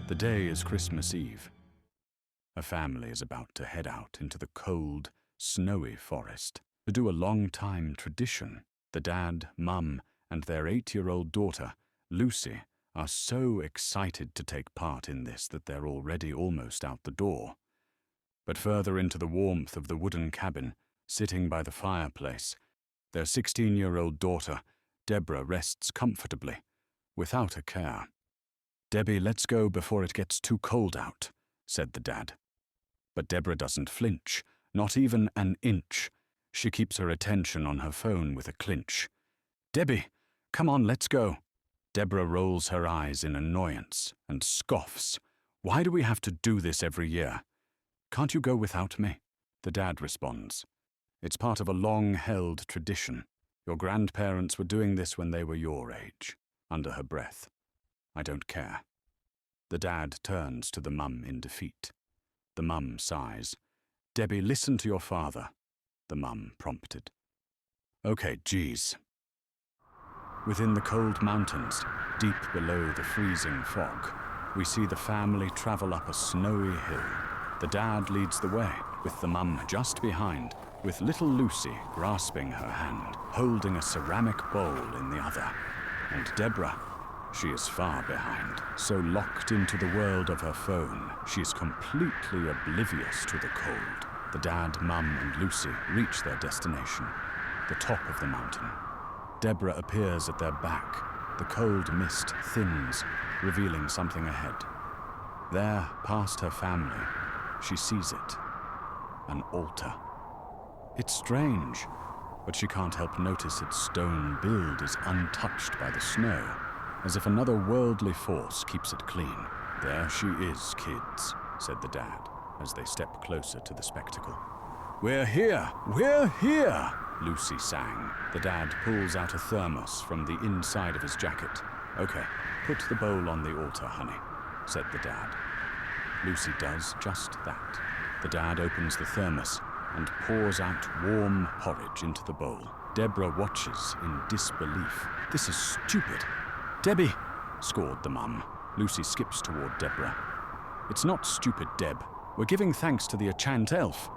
The day is Christmas Eve. A family is about to head out into the cold, snowy forest to do a long-time tradition. The dad, mum, and their 8-year-old daughter, Lucy, are so excited to take part in this that they're already almost out the door. But further into the warmth of the wooden cabin, sitting by the fireplace, their 16-year-old daughter, Deborah, rests comfortably, without a care. "Debbie, let's go before it gets too cold out," said the dad. But Deborah doesn't flinch, not even an inch. She keeps her attention on her phone with a clinch. "Debbie, come on, let's go." Deborah rolls her eyes in annoyance and scoffs. "Why do we have to do this every year?" "Can't you go without me?" The dad responds. "It's part of a long-held tradition. Your grandparents were doing this when they were your age." Under her breath, "I don't care." The dad turns to the mum in defeat. The mum sighs. "Debbie, listen to your father," the mum prompted. "Okay, geez." Within the cold mountains, deep below the freezing fog, we see the family travel up a snowy hill. The dad leads the way, with the mum just behind, with little Lucy grasping her hand, holding a ceramic bowl in the other. And Deborah, she is far behind, so locked into the world of her phone, she is completely oblivious to the cold. The dad, mum, and Lucy reach their destination, the top of the mountain. Deborah appears at their back. The cold mist thins, revealing something ahead. There, past her family, she sees it. An altar. It's strange, but she can't help notice its stone build is untouched by the snow, as if another worldly force keeps it clean. "There she is, kids," said the dad, as they step closer to the spectacle. "We're here! We're here!" Lucy sang. The dad pulls out a thermos from the inside of his jacket. "Okay, put the bowl on the altar, honey," said the dad. Lucy does just that. The dad opens the thermos and pours out warm porridge into the bowl. Deborah watches in disbelief. "This is stupid." "Debbie!" scored the mum. Lucy skips toward Deborah. "It's not stupid, Deb. We're giving thanks to the enchant elf."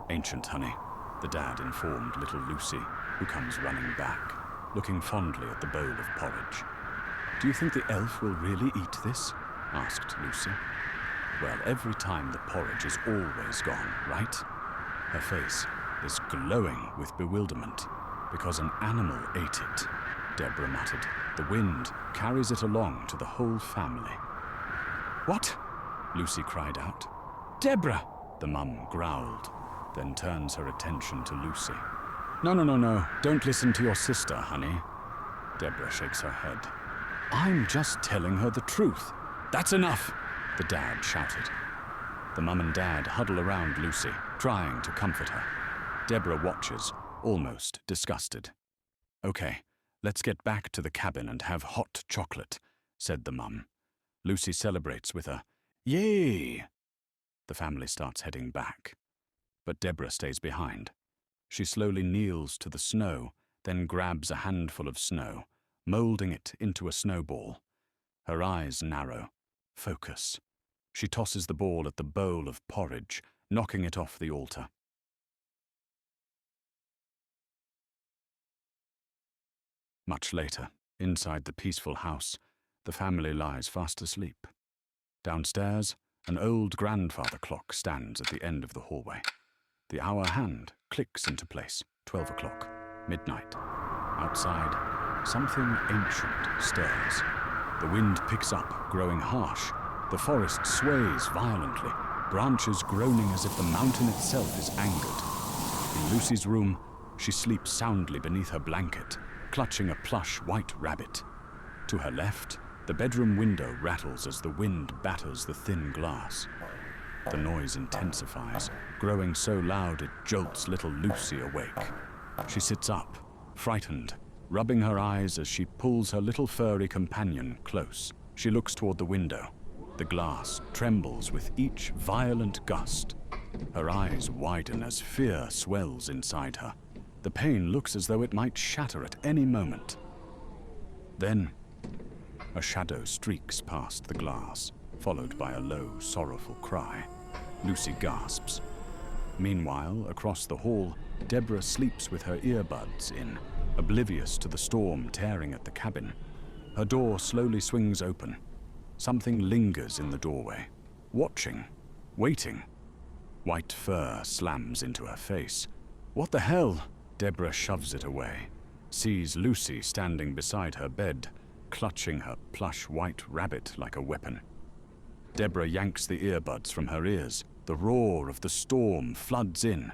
"Ancient, honey," the dad informed little Lucy, who comes running back, looking fondly at the bowl of porridge. "Do you think the elf will really eat this?" asked Lucy. "Well, every time the porridge is always gone, right?" Her face is glowing with bewilderment. "Because an animal ate it," Deborah muttered. "The wind carries it along to the whole family." "What?" Lucy cried out. "Deborah!" the mum growled, then turns her attention to Lucy. No, don't listen to your sister, honey." Deborah shakes her head. "I'm just telling her the truth." "That's enough!" the dad shouted. The mum and dad huddle around Lucy, trying to comfort her. Deborah watches, almost disgusted. "Okay, let's get back to the cabin and have hot chocolate," said the mum. Lucy celebrates with a "Yay!" The family starts heading back, but Deborah stays behind. She slowly kneels to the snow, then grabs a handful of snow, molding it into a snowball. Her eyes narrow. Focus. She tosses the ball at the bowl of porridge, knocking it off the altar. Much later, inside the peaceful house, the family lies fast asleep. Downstairs, an old grandfather clock stands at the end of the hallway. The hour hand clicks into place. 12 o'clock, midnight. Outside, something ancient stirs. The wind picks up, growing harsh. The forest sways violently, branches groaning as if the mountain itself is angered. In Lucy's room, she sleeps soundly beneath her blanket, clutching a plush white rabbit. To her left, the bedroom window rattles as the wind batters the thin glass. The noise intensifies, growing so loud it jolts little Lucy awake. She sits up, frightened, rubbing her eyes as she pulls her little furry companion close. She looks toward the window. The glass trembles with each violent gust. Her eyes widen as fear swells inside her. The pane looks as though it might shatter at any moment. Then, a shadow streaks past the glass. followed by a low, sorrowful cry. Lucy gasps. Meanwhile, across the hall, Deborah sleeps with her earbuds in, oblivious to the storm tearing at the cabin. Her door slowly swings open. Something lingers in the doorway, watching, waiting. White fur slams into her face. What the hell? Deborah shoves it away, sees Lucy standing beside her bed, clutching her plush white rabbit like a weapon. Deborah yanks the earbuds from her ears. The roar of the storm floods in.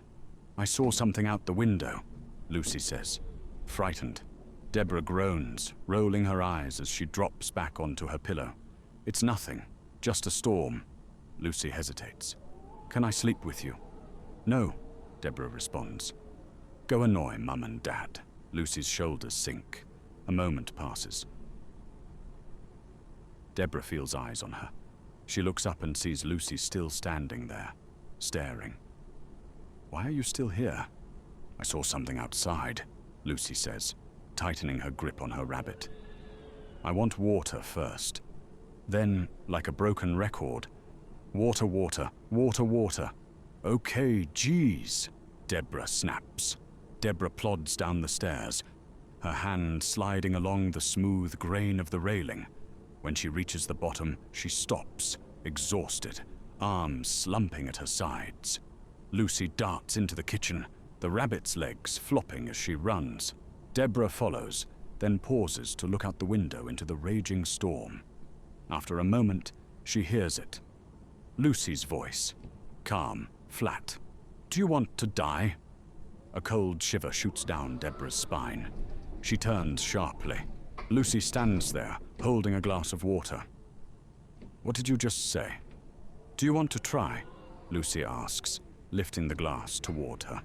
I saw something out the window, Lucy says, frightened. Deborah groans, rolling her eyes as she drops back onto her pillow. It's nothing, just a storm. Lucy hesitates. Can I sleep with you? No, Deborah responds. Go annoy Mum and Dad. Lucy's shoulders sink. A moment passes. Deborah feels eyes on her. She looks up and sees Lucy still standing there, staring. Why are you still here? I saw something outside, Lucy says, tightening her grip on her rabbit. I want water first. Then, like a broken record, water, water, water, water. Okay, geez, Deborah snaps. Deborah plods down the stairs, her hand sliding along the smooth grain of the railing. When she reaches the bottom, she stops, exhausted, arms slumping at her sides. Lucy darts into the kitchen, the rabbit's legs flopping as she runs. Deborah follows, then pauses to look out the window into the raging storm. After a moment, she hears it. Lucy's voice, calm, flat. Do you want to die? A cold shiver shoots down Deborah's spine. She turns sharply. Lucy stands there, holding a glass of water. What did you just say? Do you want to try? Lucy asks, lifting the glass toward her.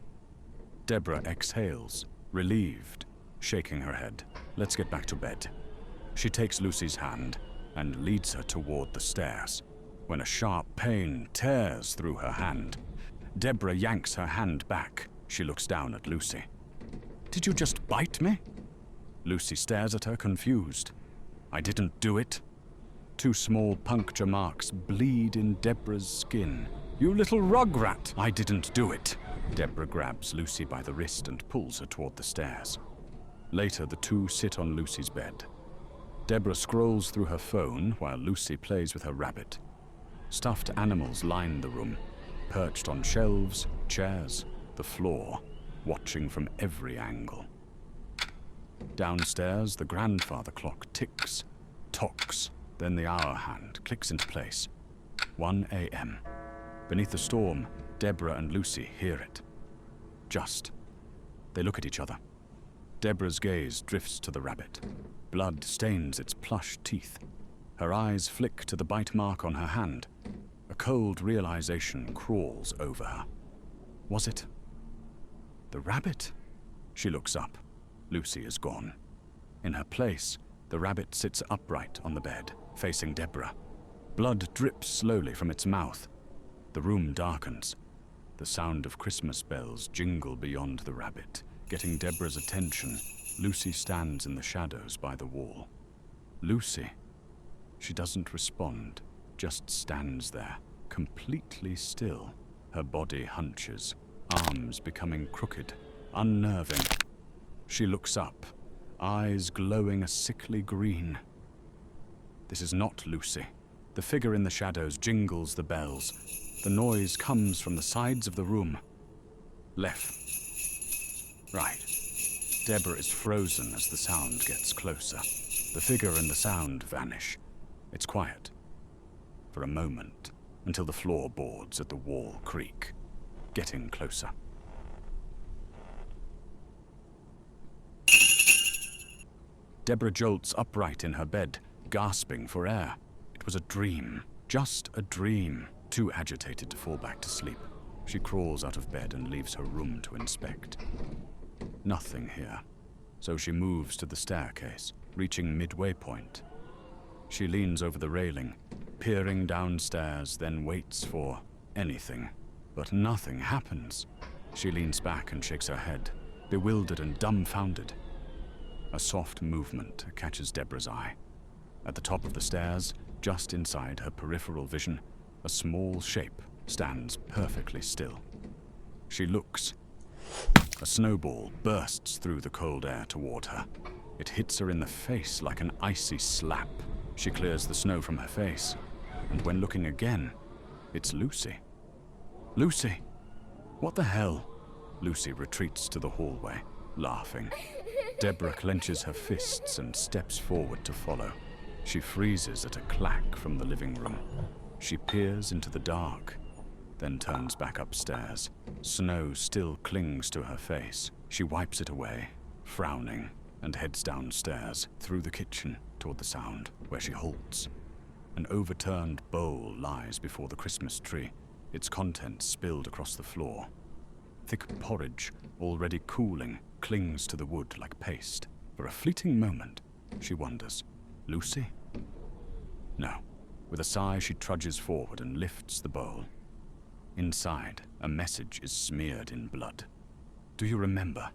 Deborah exhales, relieved, shaking her head. Let's get back to bed. She takes Lucy's hand and leads her toward the stairs, when a sharp pain tears through her hand. Deborah yanks her hand back. She looks down at Lucy. Did you just bite me? Lucy stares at her, confused. I didn't do it. 2 small puncture marks bleed in Deborah's skin. You little rugrat! I didn't do it. Deborah grabs Lucy by the wrist and pulls her toward the stairs. Later, the two sit on Lucy's bed. Deborah scrolls through her phone while Lucy plays with her rabbit. Stuffed animals line the room, perched on shelves, chairs, the floor, watching from every angle. Downstairs, the grandfather clock ticks, tocks, then the hour hand clicks into place. 1 a.m. Beneath the storm, Deborah and Lucy hear it. Just. They look at each other. Deborah's gaze drifts to the rabbit. Blood stains its plush teeth. Her eyes flick to the bite mark on her hand. A cold realization crawls over her. Was it the rabbit? She looks up. Lucy is gone. In her place, the rabbit sits upright on the bed, facing Deborah. Blood drips slowly from its mouth. The room darkens. The sound of Christmas bells jingle beyond the rabbit, getting Deborah's attention. Lucy stands in the shadows by the wall. Lucy. She doesn't respond, just stands there, completely still. Her body hunches, arms becoming crooked, unnerving. She looks up, eyes glowing a sickly green. This is not Lucy. The figure in the shadows jingles the bells. The noise comes from the sides of the room. Left. Right. Deborah is frozen as the sound gets closer. The figure and the sound vanish. It's quiet. For a moment, until the floorboards at the wall creak, getting closer. Deborah jolts upright in her bed, gasping for air. It was a dream, just a dream. Too agitated to fall back to sleep, she crawls out of bed and leaves her room to inspect. Nothing here, so she moves to the staircase, reaching midway point. She leans over the railing, peering downstairs, then waits for anything. But nothing happens. She leans back and shakes her head, bewildered and dumbfounded. A soft movement catches Deborah's eye. At the top of the stairs, Just inside her peripheral vision, a small shape stands perfectly still. She looks. A snowball bursts through the cold air toward her. It hits her in the face like an icy slap. She clears the snow from her face, and when looking again, it's Lucy. Lucy! What the hell? Lucy retreats to the hallway, laughing. Deborah clenches her fists and steps forward to follow. She freezes at a clack from the living room. She peers into the dark, then turns back upstairs. Snow still clings to her face. She wipes it away, frowning, and heads downstairs, through the kitchen, toward the sound, where she halts. An overturned bowl lies before the Christmas tree, its contents spilled across the floor. Thick porridge, already cooling, clings to the wood like paste. For a fleeting moment, she wonders, Lucy? No. With a sigh, she trudges forward and lifts the bowl. Inside, a message is smeared in blood. Do you remember?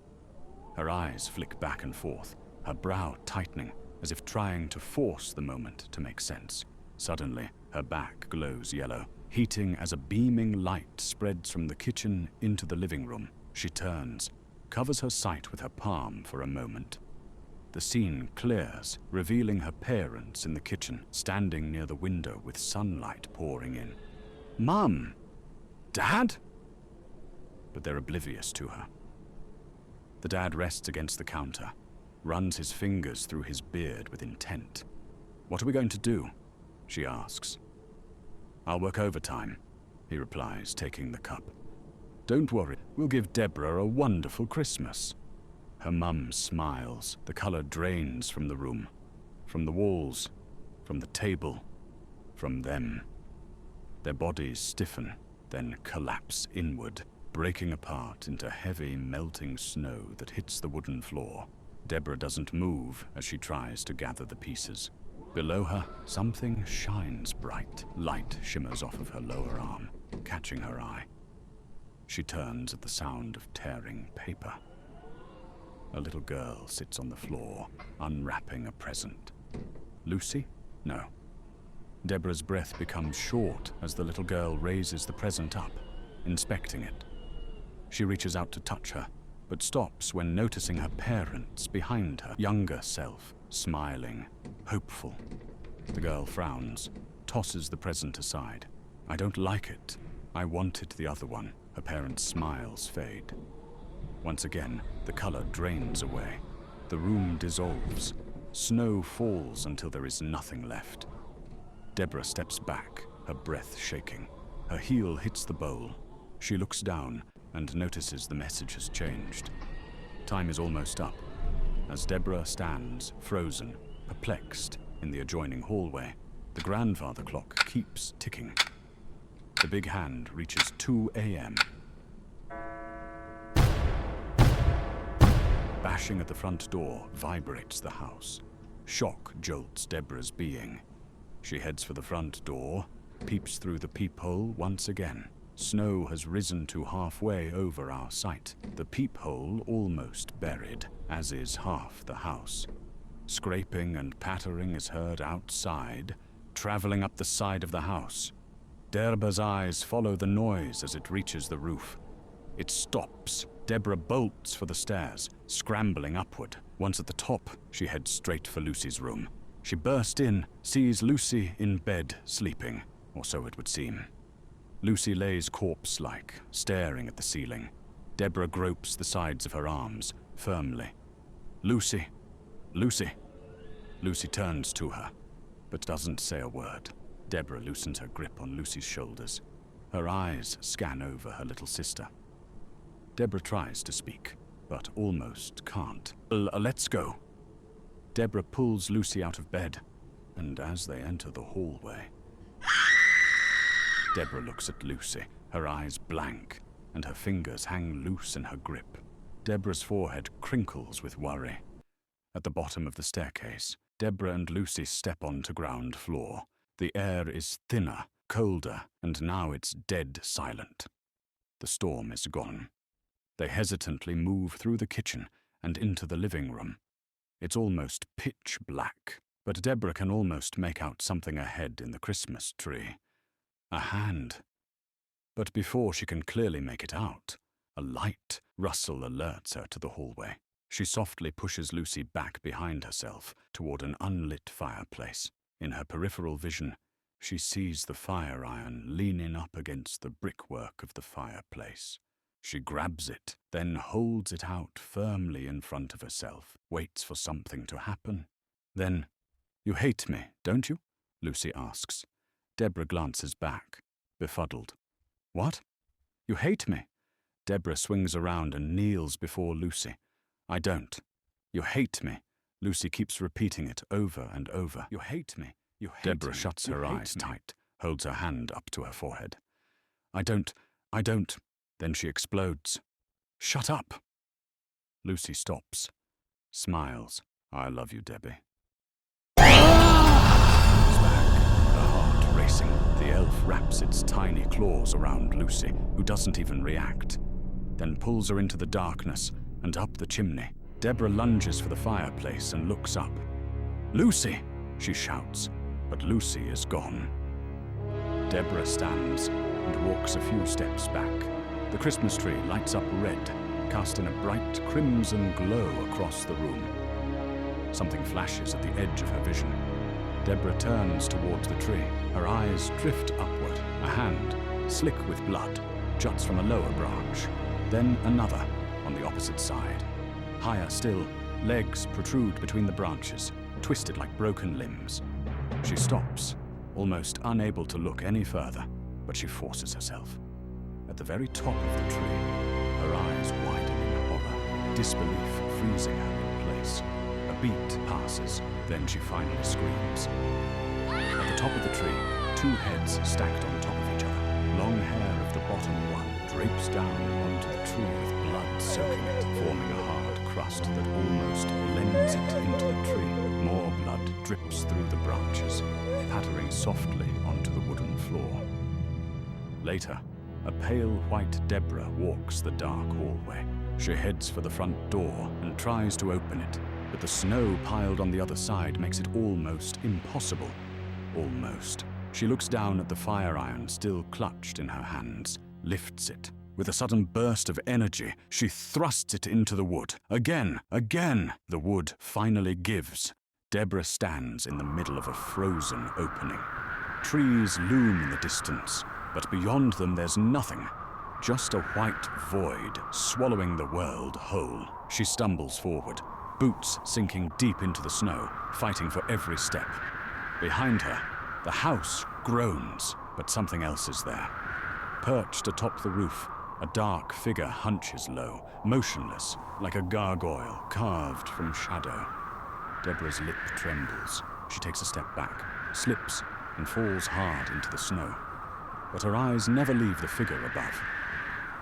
Her eyes flick back and forth, her brow tightening, as if trying to force the moment to make sense. Suddenly, her back glows yellow, heating as a beaming light spreads from the kitchen into the living room. She turns, covers her sight with her palm for a moment. The scene clears, revealing her parents in the kitchen, standing near the window with sunlight pouring in. Mum! Dad? But they're oblivious to her. The dad rests against the counter, runs his fingers through his beard with intent. What are we going to do? She asks. I'll work overtime, he replies, taking the cup. Don't worry, we'll give Deborah a wonderful Christmas. Her mum smiles. The color drains from the room, from the walls, from the table, from them. Their bodies stiffen, then collapse inward, breaking apart into heavy, melting snow that hits the wooden floor. Deborah doesn't move as she tries to gather the pieces. Below her, something shines bright. Light shimmers off of her lower arm, catching her eye. She turns at the sound of tearing paper. A little girl sits on the floor, unwrapping a present. Lucy? No. Deborah's breath becomes short as the little girl raises the present up, inspecting it. She reaches out to touch her, but stops when noticing her parents behind her, younger self, smiling, hopeful. The girl frowns, tosses the present aside. I don't like it. I wanted the other one. Her parents' smiles fade. Once again, the color drains away. The room dissolves. Snow falls until there is nothing left. Deborah steps back, her breath shaking. Her heel hits the bowl. She looks down and notices the message has changed. Time is almost up. As Deborah stands, frozen, perplexed, in the adjoining hallway, the grandfather clock keeps ticking. The big hand reaches 2 a.m. Bashing at the front door vibrates the house. Shock jolts Deborah's being. She heads for the front door, peeps through the peephole once again. Snow has risen to halfway over our sight, the peephole almost buried, as is half the house. Scraping and pattering is heard outside, traveling up the side of the house. Deborah's eyes follow the noise as it reaches the roof. It stops. Deborah bolts for the stairs, scrambling upward. Once at the top, she heads straight for Lucy's room. She bursts in, sees Lucy in bed, sleeping, or so it would seem. Lucy lays corpse-like, staring at the ceiling. Deborah gropes the sides of her arms, firmly. Lucy! Lucy! Lucy turns to her, but doesn't say a word. Deborah loosens her grip on Lucy's shoulders. Her eyes scan over her little sister. Deborah tries to speak, but almost can't. Let's go. Deborah pulls Lucy out of bed, and as they enter the hallway, Deborah looks at Lucy, her eyes blank, and her fingers hang loose in her grip. Deborah's forehead crinkles with worry. At the bottom of the staircase, Deborah and Lucy step onto ground floor. The air is thinner, colder, and now it's dead silent. The storm is gone. They hesitantly move through the kitchen and into the living room. It's almost pitch black, but Deborah can almost make out something ahead in the Christmas tree. A hand. But before she can clearly make it out, a light rustle alerts her to the hallway. She softly pushes Lucy back behind herself toward an unlit fireplace. In her peripheral vision, she sees the fire iron leaning up against the brickwork of the fireplace. She grabs it, then holds it out firmly in front of herself, waits for something to happen. Then, "You hate me, don't you?" Lucy asks. Deborah glances back, befuddled. "What? You hate me?" Deborah swings around and kneels before Lucy. "I don't. You hate me." Lucy keeps repeating it over and over. "You hate me. You hate me." Deborah shuts her eyes tight, holds her hand up to her forehead. I don't. Then she explodes. "Shut up!" Lucy stops, smiles. "I love you, Debbie." Looks back, her heart racing. The elf wraps its tiny claws around Lucy, who doesn't even react, then pulls her into the darkness and up the chimney. Deborah lunges for the fireplace and looks up. "Lucy!" she shouts, but Lucy is gone. Deborah stands and walks a few steps back. The Christmas tree lights up red, casting a bright crimson glow across the room. Something flashes at the edge of her vision. Deborah turns towards the tree. Her eyes drift upward. A hand, slick with blood, juts from a lower branch. Then another, on the opposite side. Higher still, legs protrude between the branches, twisted like broken limbs. She stops, almost unable to look any further, but she forces herself. At the very top of the tree, her eyes widen in horror, disbelief freezing her in place. A beat passes, then she finally screams. At the top of the tree, two heads stacked on top of each other. Long hair of the bottom one drapes down onto the tree with blood soaking it, forming a hard crust that almost blends it into the tree. More blood drips through the branches, pattering softly onto the wooden floor. Later, a pale white Deborah walks the dark hallway. She heads for the front door and tries to open it, but the snow piled on the other side makes it almost impossible. Almost. She looks down at the fire iron still clutched in her hands, lifts it. With a sudden burst of energy, she thrusts it into the wood. Again! The wood finally gives. Deborah stands in the middle of a frozen opening. Trees loom in the distance, but beyond them there's nothing. Just a white void swallowing the world whole. She stumbles forward, boots sinking deep into the snow, fighting for every step. Behind her, the house groans, but something else is there. Perched atop the roof, a dark figure hunches low, motionless, like a gargoyle carved from shadow. Deborah's lip trembles. She takes a step back, slips, and falls hard into the snow. But her eyes never leave the figure above.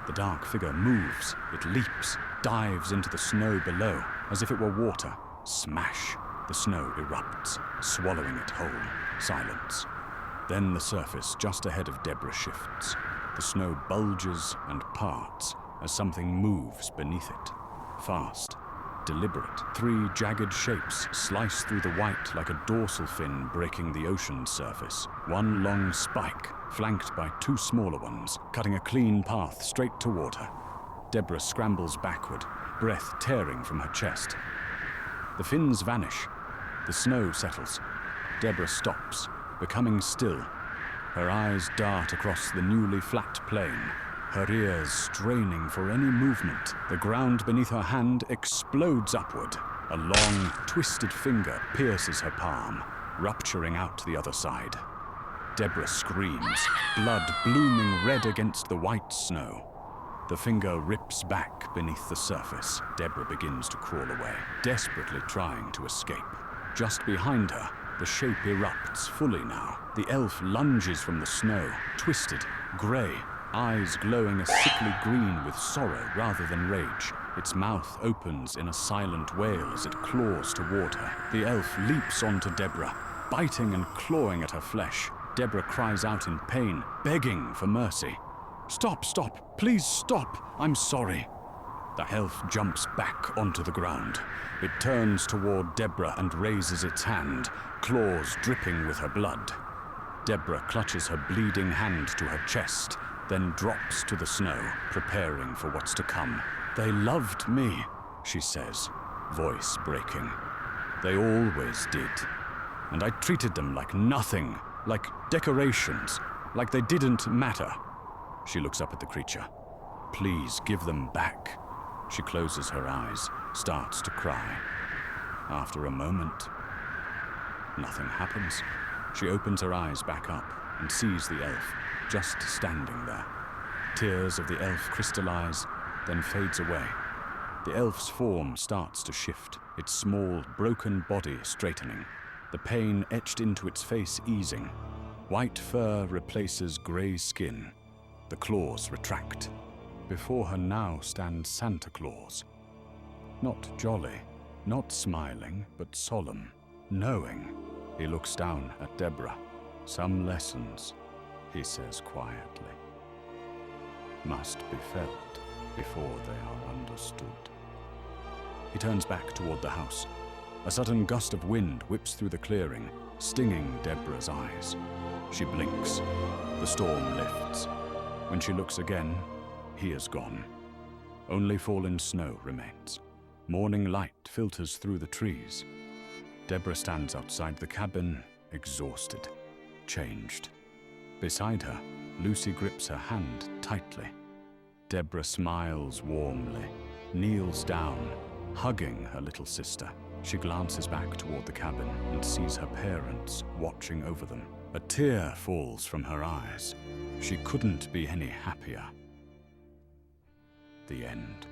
The dark figure moves, it leaps, dives into the snow below, as if it were water. Smash! The snow erupts, swallowing it whole. Silence. Then the surface just ahead of Deborah shifts. The snow bulges and parts as something moves beneath it. Fast, deliberate. Three jagged shapes slice through the white like a dorsal fin breaking the ocean's surface. One long spike, flanked by two smaller ones, cutting a clean path straight toward her. Deborah scrambles backward, breath tearing from her chest. The fins vanish. The snow settles. Deborah stops, becoming still. Her eyes dart across the newly flat plain, her ears straining for any movement. The ground beneath her hand explodes upward. A long, twisted finger pierces her palm, rupturing out the other side. Deborah screams, blood blooming red against the white snow. The finger rips back beneath the surface. Deborah begins to crawl away, desperately trying to escape. Just behind her, the shape erupts fully now. The elf lunges from the snow, twisted, grey, eyes glowing a sickly green with sorrow rather than rage. Its mouth opens in a silent wail as it claws toward her. The elf leaps onto Deborah, biting and clawing at her flesh. Deborah cries out in pain, begging for mercy. Stop, please stop, I'm sorry." The elf jumps back onto the ground. It turns toward Deborah and raises its hand, claws dripping with her blood. Deborah clutches her bleeding hand to her chest, then drops to the snow, preparing for what's to come. "They loved me," she says, voice breaking. "They always did. And I treated them like nothing, like decorations, like they didn't matter." She looks up at the creature. "Please give them back." She closes her eyes, starts to cry. After a moment, nothing happens. She opens her eyes back up and sees the elf just standing there. Tears of the elf crystallize, then fades away. The elf's form starts to shift, its small, broken body straightening, the pain etched into its face easing. White fur replaces gray skin. The claws retract. Before her now stands Santa Claus. Not jolly, not smiling, but solemn, knowing. He looks down at Deborah. "Some lessons," he says quietly, "must be felt before they are understood." He turns back toward the house. A sudden gust of wind whips through the clearing, stinging Deborah's eyes. She blinks. The storm lifts. When she looks again, he is gone. Only fallen snow remains. Morning light filters through the trees. Deborah stands outside the cabin, exhausted, changed. Beside her, Lucy grips her hand tightly. Deborah smiles warmly, kneels down, hugging her little sister. She glances back toward the cabin and sees her parents watching over them. A tear falls from her eyes. She couldn't be any happier. The end.